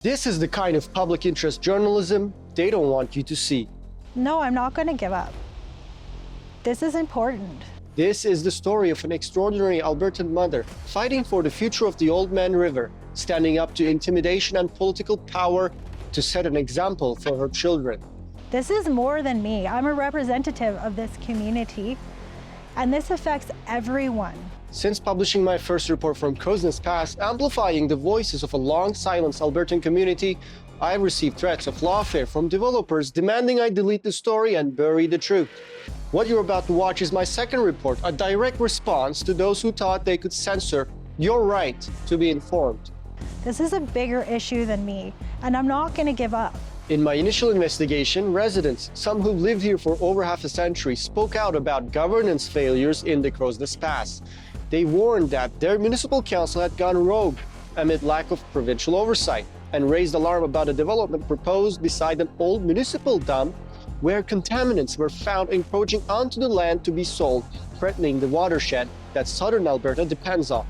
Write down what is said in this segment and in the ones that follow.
This is the kind of public interest journalism they don't want you to see. No, I'm not going to give up. This is important. This is the story of an extraordinary Albertan mother fighting for the future of the Oldman River, standing up to intimidation and political power to set an example for her children. This is more than me. I'm a representative of this community, and this affects everyone. Since publishing my first report from Crowsnest Pass, amplifying the voices of a long-silenced Albertan community, I have received threats of lawfare from developers demanding I delete the story and bury the truth. What you're about to watch is my second report, a direct response to those who thought they could censor your right to be informed. This is a bigger issue than me, and I'm not going to give up. In my initial investigation, residents, some who lived here for over half a century, spoke out about governance failures in the Crowsnest Pass. They warned that their municipal council had gone rogue amid lack of provincial oversight, and raised alarm about a development proposed beside an old municipal dump where contaminants were found encroaching onto the land to be sold, threatening the watershed that southern Alberta depends on.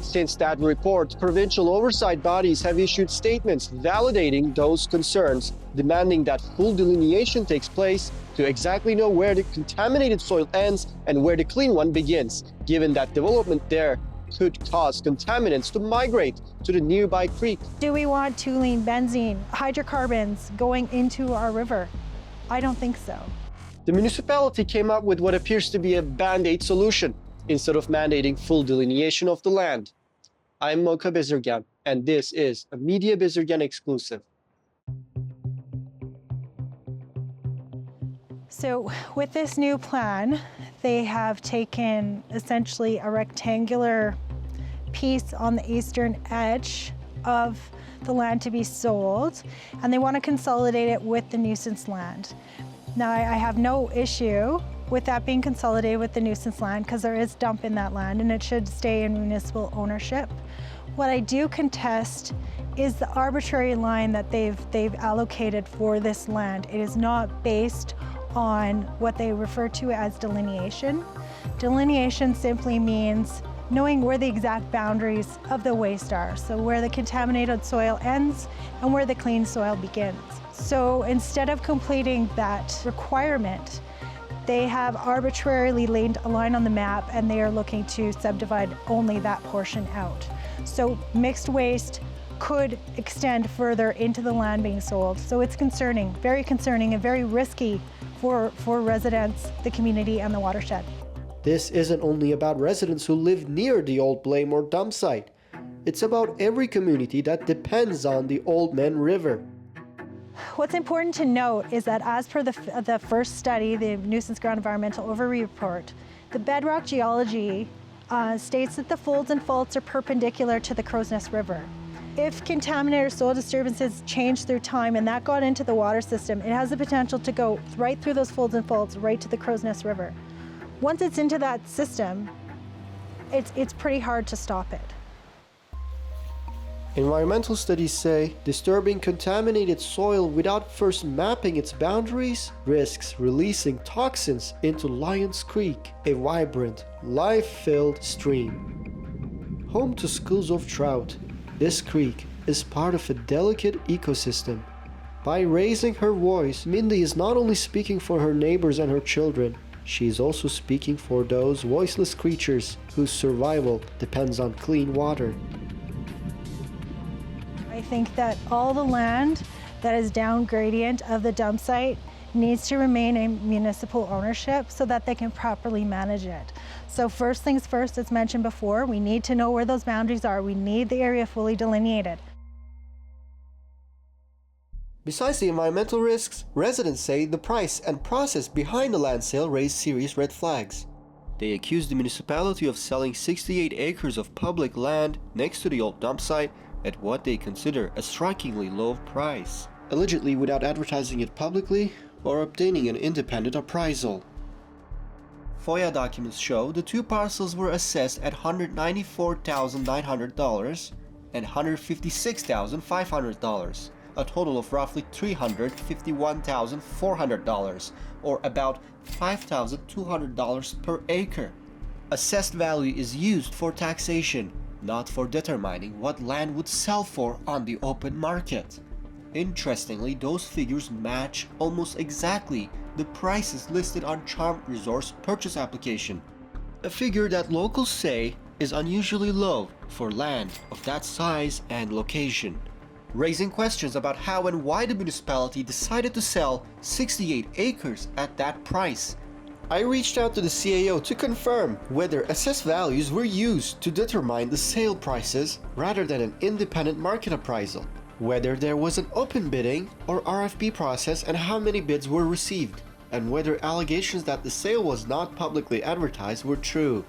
Since that report, provincial oversight bodies have issued statements validating those concerns, demanding that full delineation takes place to exactly know where the contaminated soil ends and where the clean one begins, given that development there could cause contaminants to migrate to the nearby creek. Do we want toluene, benzene, hydrocarbons going into our river? I don't think so. The municipality came up with what appears to be a band-aid solution, instead of mandating full delineation of the land. I'm Mocha Bezirgan, and this is a Media Bezirgan exclusive. So with this new plan, they have taken essentially a rectangular piece on the eastern edge of the land to be sold, and they want to consolidate it with the nuisance land. Now, I have no issue with that being consolidated with the nuisance land because there is dump in that land and it should stay in municipal ownership. What I do contest is the arbitrary line that they've allocated for this land. It is not based on what they refer to as delineation. Delineation simply means knowing where the exact boundaries of the waste are, so where the contaminated soil ends and where the clean soil begins. So instead of completing that requirement, they have arbitrarily laid a line on the map and they are looking to subdivide only that portion out. So mixed waste could extend further into the land being sold. So it's concerning, and very risky for residents, the community, and the watershed. This isn't only about residents who live near the old Blairmore dump site. It's about every community that depends on the Oldman River. What's important to note is that as per the first study, the Nuisance Ground Environmental Overview Report, the bedrock geology states that the folds and faults are perpendicular to the Crowsnest River. If contaminated soil disturbances change through time and that got into the water system, it has the potential to go right through those folds and faults right to the Crowsnest River. Once it's into that system, it's pretty hard to stop it. Environmental studies say disturbing contaminated soil without first mapping its boundaries risks releasing toxins into Lyons Creek, a vibrant, life-filled stream. Home to schools of trout, this creek is part of a delicate ecosystem. By raising her voice, Mindy is not only speaking for her neighbors and her children, she is also speaking for those voiceless creatures whose survival depends on clean water. I think that all the land that is down gradient of the dump site needs to remain in municipal ownership so that they can properly manage it. So first things first, as mentioned before, we need to know where those boundaries are. We need the area fully delineated. Besides the environmental risks, residents say the price and process behind the land sale raise serious red flags. They accuse the municipality of selling 68 acres of public land next to the old dump site at what they consider a strikingly low price, allegedly without advertising it publicly or obtaining an independent appraisal. FOIA documents show the two parcels were assessed at $194,900 and $156,500, a total of roughly $351,400, or about $5,200 per acre. Assessed value is used for taxation, not for determining what land would sell for on the open market. Interestingly, those figures match almost exactly the prices listed on Chump Resort's purchase application, a figure that locals say is unusually low for land of that size and location, raising questions about how and why the municipality decided to sell 68 acres at that price. I reached out to the CAO to confirm whether assessed values were used to determine the sale prices rather than an independent market appraisal, whether there was an open bidding or RFP process and how many bids were received, and whether allegations that the sale was not publicly advertised were true.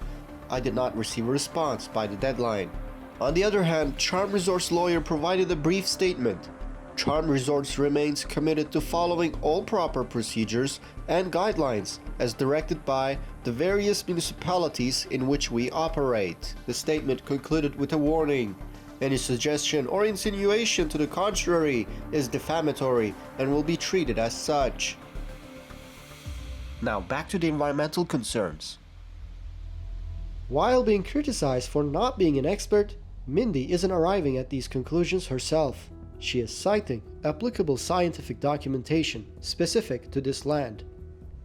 I did not receive a response by the deadline. On the other hand, Chump Resorts' lawyer provided a brief statement. Chump Resorts remains committed to following all proper procedures and guidelines as directed by the various municipalities in which we operate. The statement concluded with a warning. Any suggestion or insinuation to the contrary is defamatory and will be treated as such. Now back to the environmental concerns. While being criticized for not being an expert, Mindy isn't arriving at these conclusions herself. She is citing applicable scientific documentation specific to this land.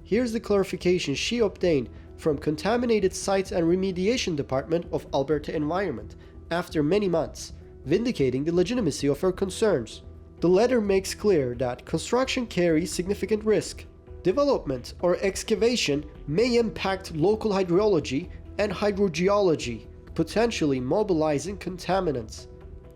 Here's the clarification she obtained from Contaminated Sites and Remediation Department of Alberta Environment after many months, vindicating the legitimacy of her concerns. The letter makes clear that construction carries significant risk. Development or excavation may impact local hydrology and hydrogeology, potentially mobilizing contaminants,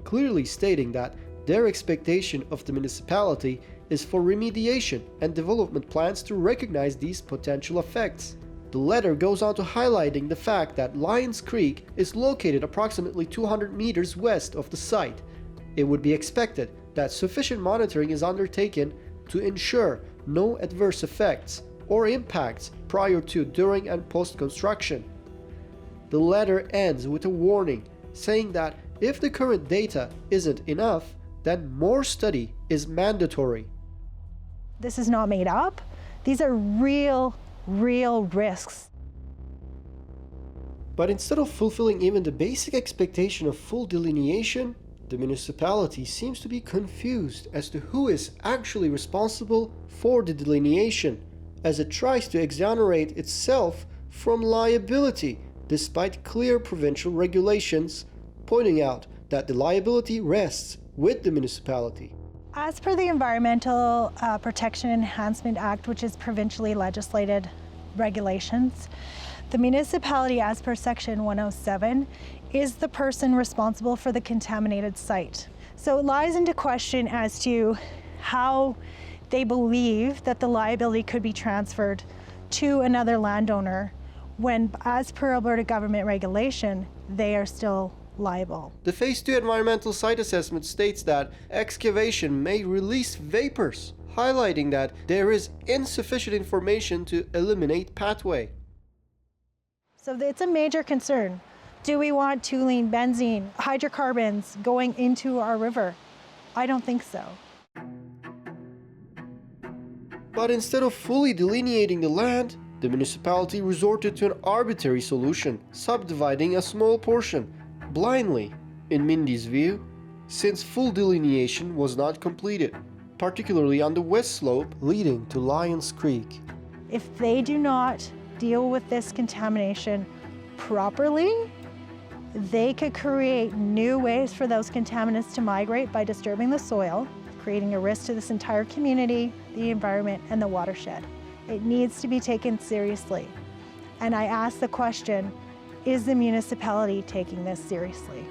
clearly stating that their expectation of the municipality is for remediation and development plans to recognize these potential effects. The letter goes on to highlighting the fact that Lyons Creek is located approximately 200 meters west of the site. It would be expected that sufficient monitoring is undertaken to ensure no adverse effects or impacts prior to, during, and post-construction. The letter ends with a warning, saying that if the current data isn't enough, then more study is mandatory. This is not made up. These are real risks. But instead of fulfilling even the basic expectation of full delineation, the municipality seems to be confused as to who is actually responsible for the delineation, as it tries to exonerate itself from liability despite clear provincial regulations, pointing out that the liability rests with the municipality. As per the Environmental Protection Enhancement Act, which is provincially legislated regulations, the municipality, as per Section 107, is the person responsible for the contaminated site. So it lies into question as to how they believe that the liability could be transferred to another landowner when, as per Alberta government regulation, they are still liable. The Phase 2 environmental site assessment states that excavation may release vapors, highlighting that there is insufficient information to eliminate pathway. So it's a major concern. Do we want toluene, benzene, hydrocarbons going into our river? I don't think so. But instead of fully delineating the land, the municipality resorted to an arbitrary solution, subdividing a small portion, blindly, in Mindy's view, since full delineation was not completed, particularly on the west slope leading to Lyons Creek. If they do not deal with this contamination properly, they could create new ways for those contaminants to migrate by disturbing the soil, creating a risk to this entire community, the environment, and the watershed. It needs to be taken seriously. And I ask the question, is the municipality taking this seriously?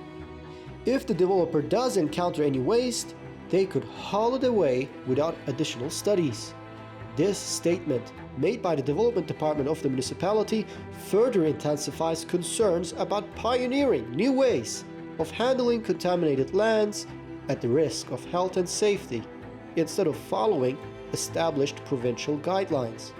If the developer does encounter any waste, they could haul it away without additional studies. This statement, made by the Development Department of the municipality, further intensifies concerns about pioneering new ways of handling contaminated lands at the risk of health and safety, instead of following established provincial guidelines.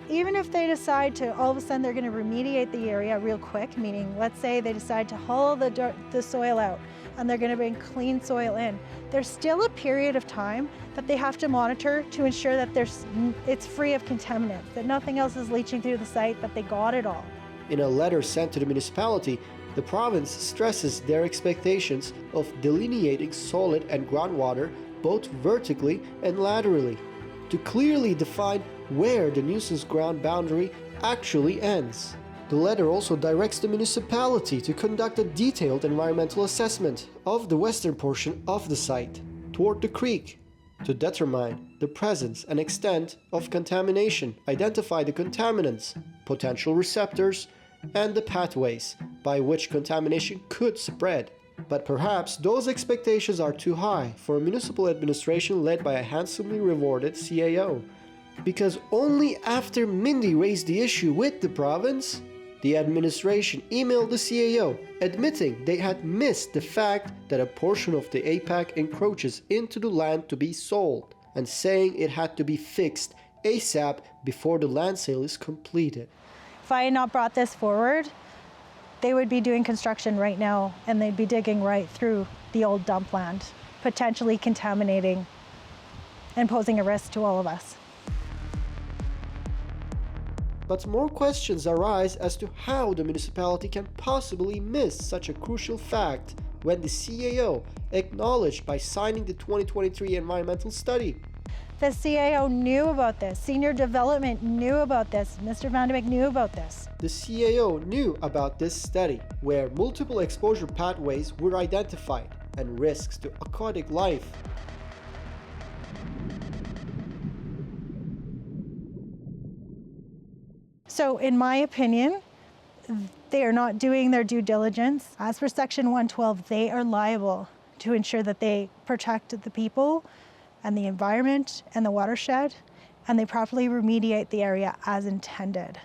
Even if they decide to, all of a sudden they're going to remediate the area real quick, meaning let's say they decide to haul the soil out and they're going to bring clean soil in, there's still a period of time that they have to monitor to ensure that it's free of contaminants, that nothing else is leaching through the site, that they got it all. In a letter sent to the municipality, The province stresses their expectations of delineating solid and groundwater both vertically and laterally, to clearly define where the nuisance ground boundary actually ends. The letter also directs the municipality to conduct a detailed environmental assessment of the western portion of the site toward the creek to determine the presence and extent of contamination, identify the contaminants, potential receptors, and the pathways by which contamination could spread. But perhaps those expectations are too high for a municipal administration led by a handsomely rewarded CAO, because only after Mindy raised the issue with the province, the administration emailed the CAO admitting they had missed the fact that a portion of the APAC encroaches into the land to be sold, and saying it had to be fixed ASAP before the land sale is completed. If I had not brought this forward, they would be doing construction right now and they'd be digging right through the old dump land, potentially contaminating and posing a risk to all of us. But more questions arise as to how the municipality can possibly miss such a crucial fact when the CAO acknowledged by signing the 2023 environmental study. The CAO knew about this. Senior Development knew about this. Mr. Van de Beek knew about this. The CAO knew about this study, where multiple exposure pathways were identified and risks to aquatic life. So in my opinion, they are not doing their due diligence. As per Section 112, they are liable to ensure that they protect the people and the environment and the watershed, and they properly remediate the area as intended.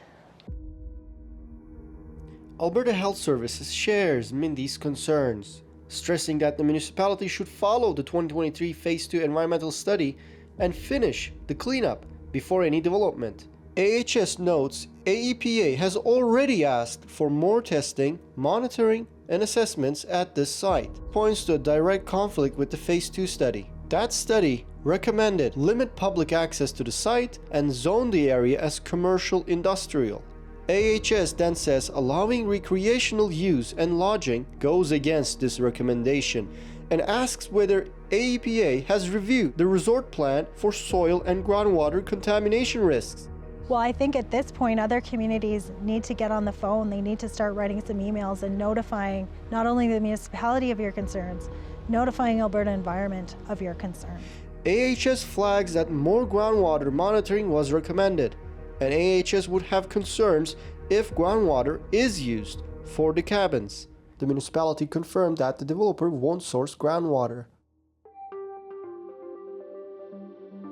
Alberta Health Services shares Mindy's concerns, stressing that the municipality should follow the 2023 Phase 2 environmental study and finish the cleanup before any development. AHS notes AEPA has already asked for more testing, monitoring, and assessments at this site, points to a direct conflict with the Phase 2 study. That study recommended limit public access to the site and zone the area as commercial industrial. AHS then says allowing recreational use and lodging goes against this recommendation and asks whether AEPA has reviewed the resort plan for soil and groundwater contamination risks. Well, I think at this point, other communities need to get on the phone. They need to start writing some emails and notifying not only the municipality of your concerns, notifying Alberta Environment of your concern. AHS flags that more groundwater monitoring was recommended, and AHS would have concerns if groundwater is used for the cabins. The municipality confirmed that the developer won't source groundwater.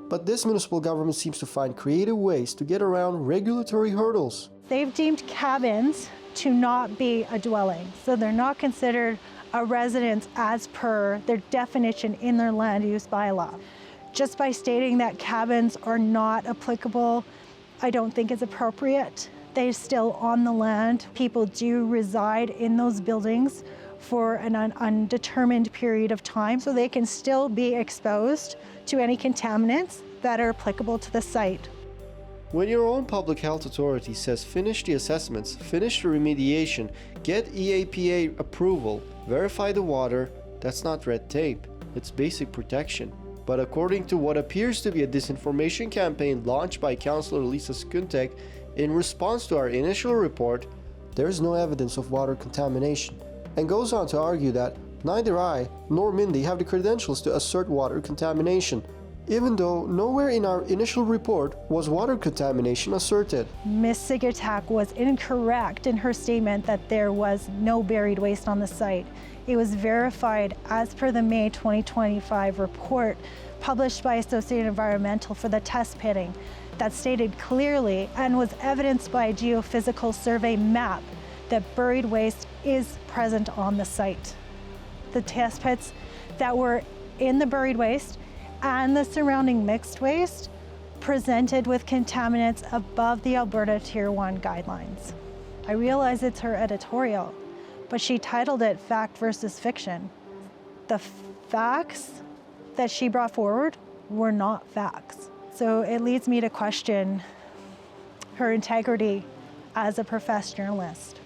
But this municipal government seems to find creative ways to get around regulatory hurdles. They've deemed cabins to not be a dwelling, so they're not considered a residence as per their definition in their land use bylaw. Just by stating that cabins are not applicable, I don't think is appropriate. They're still on the land. People do reside in those buildings for an undetermined period of time, so they can still be exposed to any contaminants that are applicable to the site. When your own public health authority says finish the assessments, finish the remediation, get EAPA approval, verify the water, that's not red tape, it's basic protection. But according to what appears to be a disinformation campaign launched by Councillor Lisa Skuntek, in response to our initial report, there is no evidence of water contamination, and goes on to argue that neither I nor Mindy have the credentials to assert water contamination, even though nowhere in our initial report was water contamination asserted. Ms. Sigurtak was incorrect in her statement that there was no buried waste on the site. It was verified as per the May 2025 report published by Associated Environmental for the test pitting that stated clearly and was evidenced by a geophysical survey map that buried waste is present on the site. The test pits that were in the buried waste and the surrounding mixed waste presented with contaminants above the Alberta Tier 1 guidelines. I realize it's her editorial, but she titled it Fact versus Fiction. The facts that she brought forward were not facts. So it leads me to question her integrity as a professed journalist.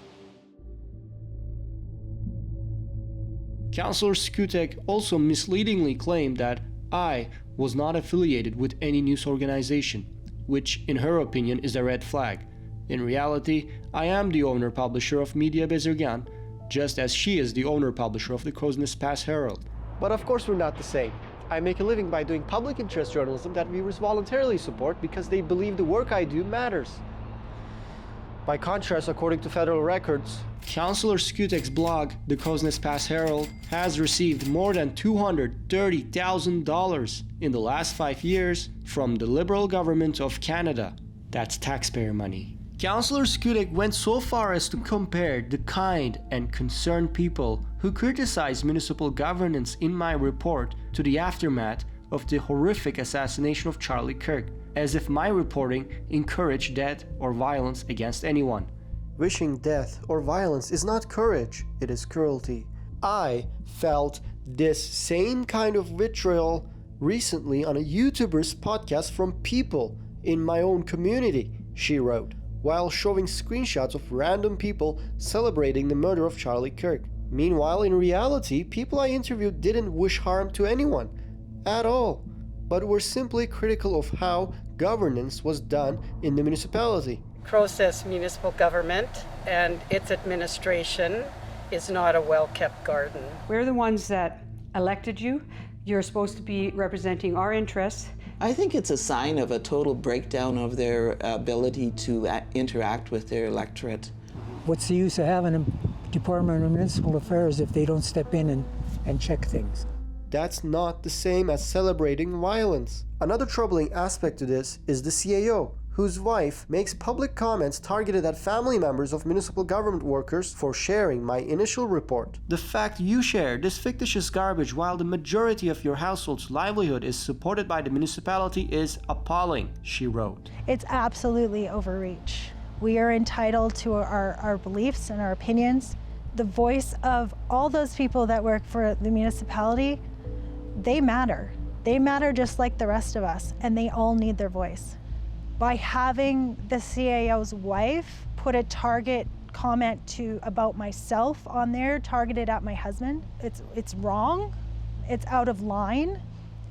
Councillor Skutek also misleadingly claimed that I was not affiliated with any news organization, which in her opinion is a red flag. In reality, I am the owner-publisher of Media Bezirgan, just as she is the owner-publisher of the Crowsnest Pass Herald. But of course we're not the same. I make a living by doing public interest journalism that viewers voluntarily support because they believe the work I do matters. By contrast, according to federal records, Councillor Skutek's blog, the Crowsnest Pass Herald, has received more than $230,000 in the last 5 years from the Liberal government of Canada. That's taxpayer money. Councillor Skutek went so far as to compare the kind and concerned people who criticize municipal governance in my report to the aftermath of the horrific assassination of Charlie Kirk, as if my reporting encouraged death or violence against anyone. Wishing death or violence is not courage, it is cruelty. I felt this same kind of vitriol recently on a YouTuber's podcast from people in my own community, she wrote, while showing screenshots of random people celebrating the murder of Charlie Kirk. Meanwhile, in reality, people I interviewed didn't wish harm to anyone at all, but were simply critical of how governance was done in the municipality. Crowsnest municipal government and its administration is not a well-kept garden. We're the ones that elected you. You're supposed to be representing our interests. I think it's a sign of a total breakdown of their ability to interact with their electorate. What's the use of having a Department of Municipal Affairs if they don't step in and check things? That's not the same as celebrating violence. Another troubling aspect to this is the CAO, whose wife makes public comments targeted at family members of municipal government workers for sharing my initial report. The fact you share this fictitious garbage while the majority of your household's livelihood is supported by the municipality is appalling, she wrote. It's absolutely overreach. We are entitled to our beliefs and our opinions. The voice of all those people that work for the municipality, they matter. They matter just like the rest of us, and they all need their voice. By having the CAO's wife put a target comment about myself on there, targeted at my husband, it's wrong, it's out of line,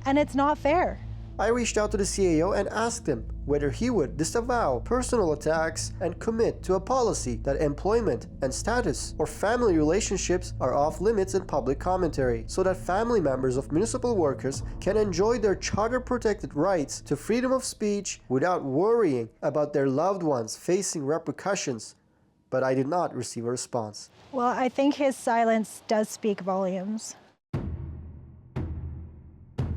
and it's not fair. I reached out to the CAO and asked him whether he would disavow personal attacks and commit to a policy that employment and status or family relationships are off limits in public commentary, so that family members of municipal workers can enjoy their charter-protected rights to freedom of speech without worrying about their loved ones facing repercussions. But I did not receive a response. Well, I think his silence does speak volumes.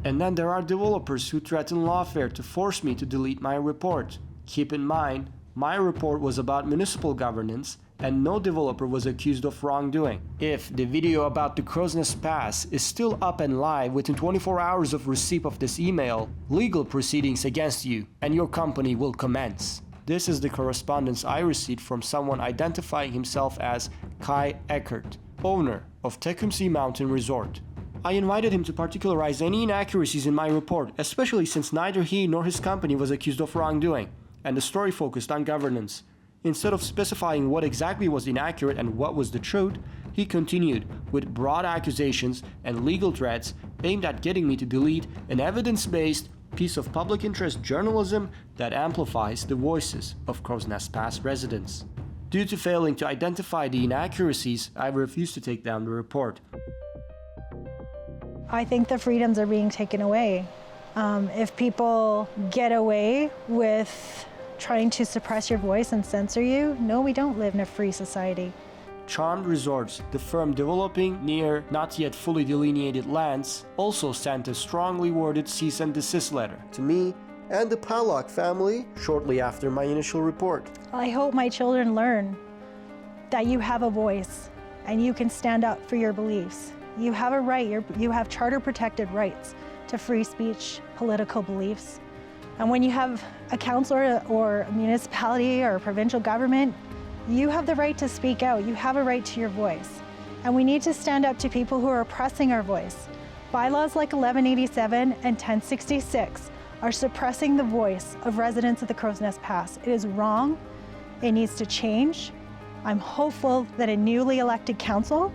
And then there are developers who threaten Lawfare to force me to delete my report. Keep in mind, my report was about municipal governance and no developer was accused of wrongdoing. If the video about the Crowsnest Pass is still up and live within 24 hours of receipt of this email, legal proceedings against you and your company will commence. This is the correspondence I received from someone identifying himself as Kai Eckert, owner of Tecumseh Mountain Resort. I invited him to particularize any inaccuracies in my report, especially since neither he nor his company was accused of wrongdoing, and the story focused on governance. Instead of specifying what exactly was inaccurate and what was the truth, he continued with broad accusations and legal threats aimed at getting me to delete an evidence-based piece of public interest journalism that amplifies the voices of Crowsnest Pass residents. Due to failing to identify the inaccuracies, I refused to take down the report. I think the freedoms are being taken away. If people get away with trying to suppress your voice and censor you, no, we don't live in a free society. Charmed Resorts, the firm developing near not yet fully delineated lands, also sent a strongly worded cease and desist letter to me and the Pawluk family shortly after my initial report. I hope my children learn that you have a voice and you can stand up for your beliefs. You have a right, you have charter-protected rights to free speech, political beliefs. And when you have a councillor or a municipality or a provincial government, you have the right to speak out. You have a right to your voice. And we need to stand up to people who are oppressing our voice. Bylaws like 1187 and 1066 are suppressing the voice of residents of the Crowsnest Pass. It is wrong. It needs to change. I'm hopeful that a newly elected council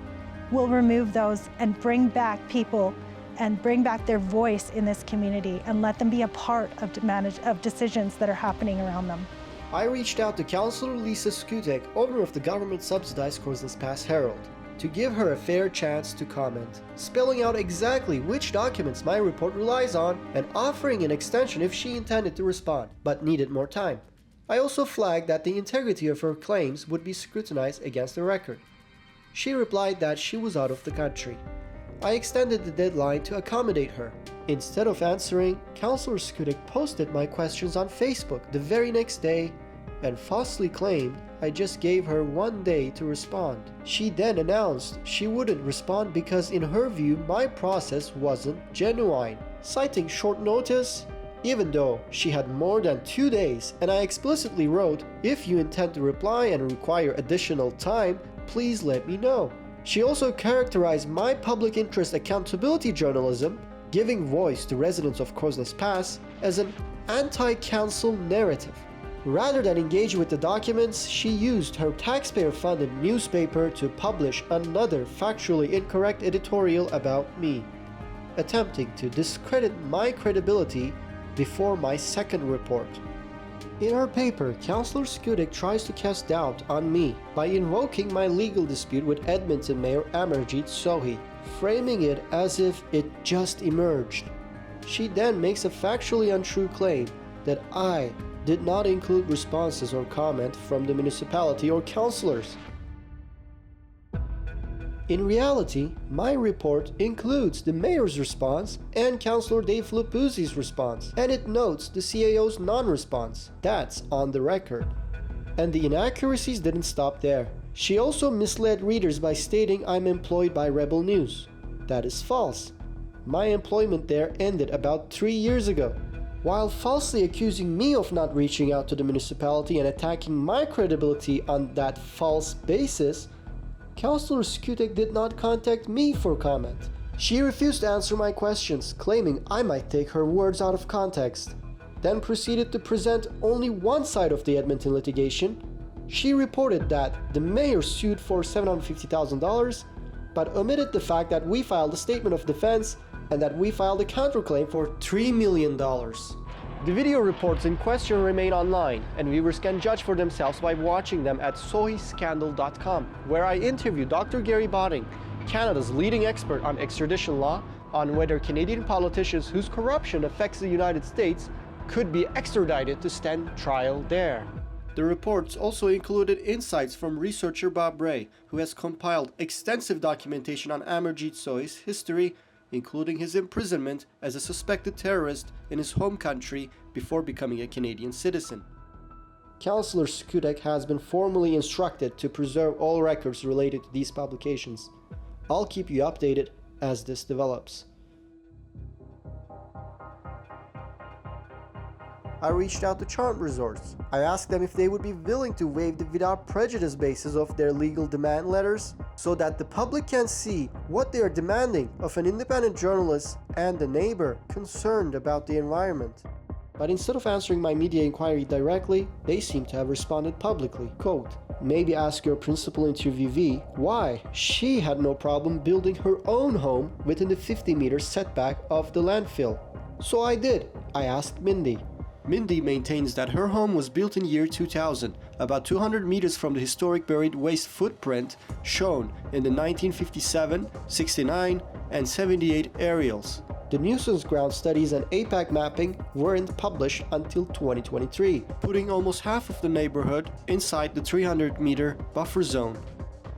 will remove those and bring back people and bring back their voice in this community and let them be a part of decisions that are happening around them. I reached out to Councillor Lisa Skutek, owner of the government-subsidized Crowsnest Pass Herald, to give her a fair chance to comment, spelling out exactly which documents my report relies on and offering an extension if she intended to respond, but needed more time. I also flagged that the integrity of her claims would be scrutinized against the record. She replied that she was out of the country. I extended the deadline to accommodate her. Instead of answering, Councillor Skutek posted my questions on Facebook the very next day and falsely claimed I just gave her 1 day to respond. She then announced she wouldn't respond because in her view my process wasn't genuine, citing short notice, even though she had more than 2 days, and I explicitly wrote, "If you intend to reply and require additional time, please let me know." She also characterized my public interest accountability journalism, giving voice to residents of Crowsnest Pass, as an anti-council narrative. Rather than engage with the documents, she used her taxpayer-funded newspaper to publish another factually incorrect editorial about me, attempting to discredit my credibility before my second report. In her paper, Councillor Skutek tries to cast doubt on me by invoking my legal dispute with Edmonton Mayor Amarjeet Sohi, framing it as if it just emerged. She then makes a factually untrue claim that I did not include responses or comment from the municipality or councillors. In reality, my report includes the mayor's response and Councillor Dave Lupuzzi's response, and it notes the CAO's non-response. That's on the record. And the inaccuracies didn't stop there. She also misled readers by stating I'm employed by Rebel News. That is false. My employment there ended about 3 years ago. While falsely accusing me of not reaching out to the municipality and attacking my credibility on that false basis, Councillor Skutek did not contact me for comment. She refused to answer my questions, claiming I might take her words out of context, then proceeded to present only one side of the Edmonton litigation. She reported that the mayor sued for $750,000, but omitted the fact that we filed a statement of defense and that we filed a counterclaim for $3 million. The video reports in question remain online, and viewers can judge for themselves by watching them at sohiscandal.com, where I interview Dr. Gary Botting, Canada's leading expert on extradition law, on whether Canadian politicians whose corruption affects the United States could be extradited to stand trial there. The reports also included insights from researcher Bob Ray, who has compiled extensive documentation on Amarjeet Sohi's history, including his imprisonment as a suspected terrorist in his home country before becoming a Canadian citizen. Councillor Skutek has been formally instructed to preserve all records related to these publications. I'll keep you updated as this develops. I reached out to Chump Resorts. I asked them if they would be willing to waive the without prejudice basis of their legal demand letters so that the public can see what they are demanding of an independent journalist and a neighbor concerned about the environment. But instead of answering my media inquiry directly, they seem to have responded publicly. Quote, "Maybe ask your principal interviewee why she had no problem building her own home within the 50-meter setback of the landfill." So I did. I asked Mindy. Mindy maintains that her home was built in year 2000, about 200 meters from the historic buried waste footprint shown in the 1957, 69, and 78 aerials. The nuisance ground studies and APAC mapping weren't published until 2023, putting almost half of the neighborhood inside the 300-meter buffer zone.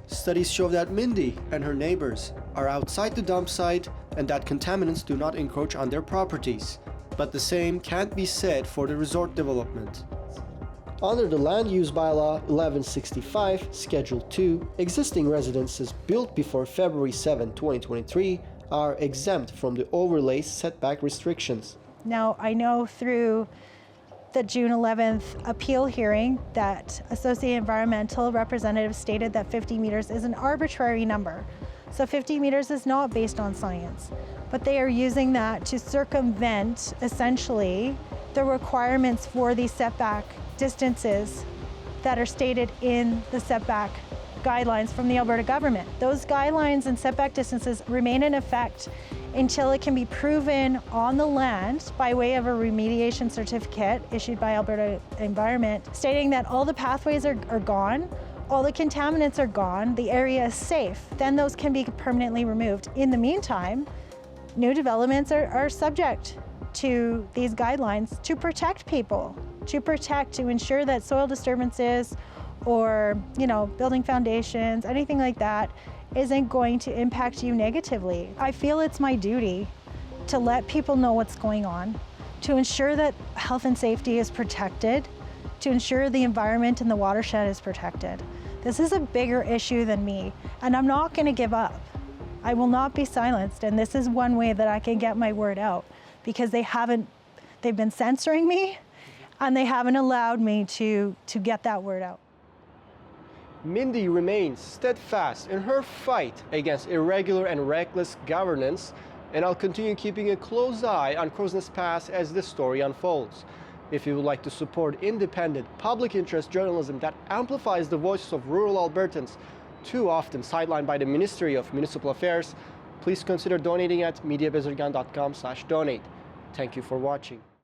Studies show that Mindy and her neighbors are outside the dump site and that contaminants do not encroach on their properties. But the same can't be said for the resort development. Under the Land Use Bylaw 1165, Schedule 2, existing residences built before February 7, 2023 are exempt from the overlay setback restrictions. Now, I know through the June 11th appeal hearing that Associate Environmental Representative stated that 50 meters is an arbitrary number. So 50 meters is not based on science, but they are using that to circumvent essentially the requirements for these setback distances that are stated in the setback guidelines from the Alberta government. Those guidelines and setback distances remain in effect until it can be proven on the land by way of a remediation certificate issued by Alberta Environment, stating that all the pathways are gone, all the contaminants are gone, the area is safe. Then those can be permanently removed. In the meantime, new developments are subject to these guidelines to protect people, to ensure that soil disturbances or, building foundations, anything like that, isn't going to impact you negatively. I feel it's my duty to let people know what's going on, to ensure that health and safety is protected, to ensure the environment and the watershed is protected. This is a bigger issue than me, and I'm not going to give up. I will not be silenced, and this is one way that I can get my word out, because they've been censoring me, and they haven't allowed me to get that word out. Mindy remains steadfast in her fight against irregular and reckless governance, and I'll continue keeping a close eye on Crowsnest Pass as this story unfolds. If you would like to support independent, public interest journalism that amplifies the voices of rural Albertans, too often sidelined by the Ministry of Municipal Affairs, please consider donating at mediabizargan.com/donate. Thank you for watching.